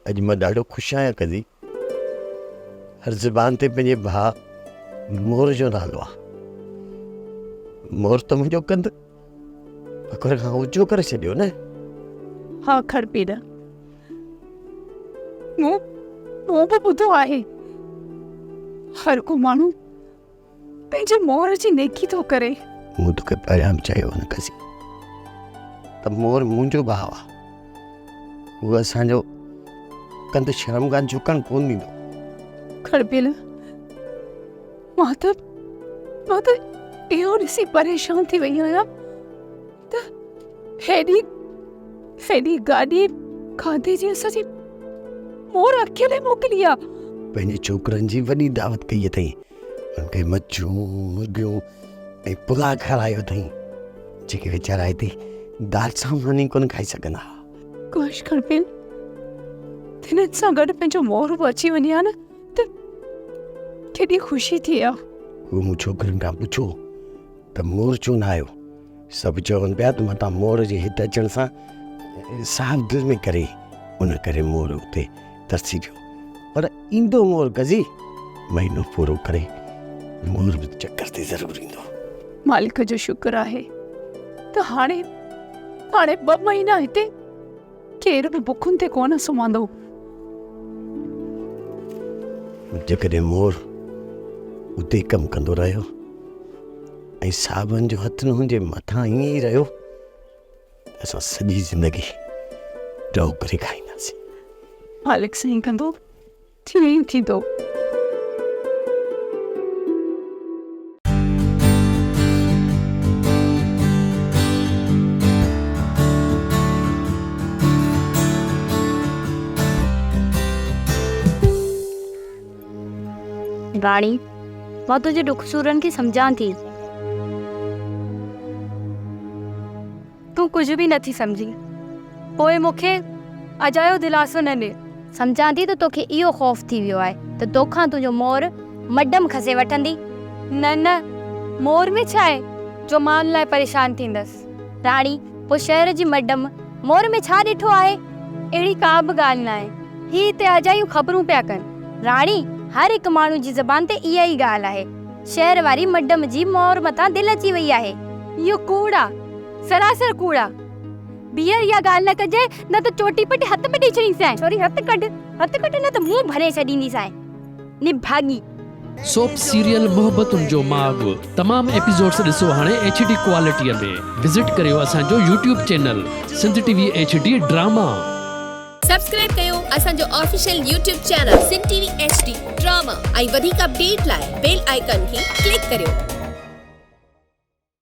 अॼु मां ॾाढो ख़ुशि आहियां कदी। हर ज़बान ते पंहिंजे भाउ मोर जो नालो आहे। मोर त मुंहिंजो कंद फकुर खां ऊचो करे छॾियो न। हाँ खड़पीर, मूं बि ॿुधो आहे हर को माण्हू पंहिंजे मोर जी नेकी थो करे। मूं तोखे पहिरियां बि चयो न कसी त मोर मुंहिंजो भाउ आहे। उहो असांजो कंद शर्म खां झुकण कोन ॾींदो। खड़पीर, मां त इहो ॾिसी परेशान थी वई आहियां त हेॾी गाॾी खाधे जी असांजी मोर अकेले मोकिली आहे। पंहिंजे छोकिरनि जी वॾी दावत कई अथई। उनखे मच्छियूं मुर्गियूं ऐं पुलाउ खारायो अथई, जेके वीचारा हिते दाल सां ई कोन खाई सघंदा। काश खड़पीर, हिननि सां गॾु पंहिंजो मोर बि अची वञे हा न त केॾी ख़ुशी थी आहे। उहो मूं छोकिरनि खां पुछो त मोर छो न आयो। सभु चवनि पिया त मतां मोर जे हिते अचण सां साफ़ दिलि में करे, उन करे मोर उते तरसी पियो। पर ईंदो मोर कज़ी, महीनो पूरो करे मोर बि चकर ते ज़रूरु ईंदो। मालिक जो शुक्र आहे त हाणे 2 महीना हिते केर बि बुखुनि ते कोन सुम्हंदो। जेकॾहिं मोर उते कमु कंदो रहियो ऐं साहबनि जो हथु न हुजे मथां ईअं ई रहियो, असां सॼी ज़िंदगी डौ करे खाईंदासीं। मालिक सही कंदो, तीअं ई थींदो। राणी, मां तुझे दुख सूरन खे समझां थी। तूं कुछ भी नथी समझी, पोइ मूंखे अजायो दिलासो न ॾे। समझां थी त तोखे इहो ख़ौफ़ थी वियो आहे त तोखां तुंहिंजो मोर मडम खसे वठंदी। न, मोर में छा आहे जो मां उन लाइ परेशान थींदसि। राणी, पोइ शहर जी मडम मोर में छा ॾिठो आहे? अहिड़ी का बि ॻाल्हि न आहे। ही हिते अजायूं ख़बरूं पिया कनि। राणी, हर हिकु माण्हू जी ज़बान ते इहा ई ॻाल्हि आहे। शहर वारी मडम जी मोर मथां दिलि अची वई आहे। इहो कूड़ आहे, सरासर कूड़ आहे। बीहर इहा ॻाल्हि न कजे, न त चोटी पटी हथ में ॾेई छॾींदीसांइ। सॉरी, हथ कढ न त मुंहुं भरे छॾींदीसांइ। निभागी सोप सीरियल मोहब्बतुनि जो माॻु तमाम एपिसोड्स ॾिसो हाणे HD क्वालिटीअ में। विज़िट करियो असांजो YouTube channel Sindh TV HD drama. Subscribe कयो असांजो official YouTube channel Sindh TV HD drama ऐं वधीक अपडेट लाइ बेल आइकन खे क्लिक करियो।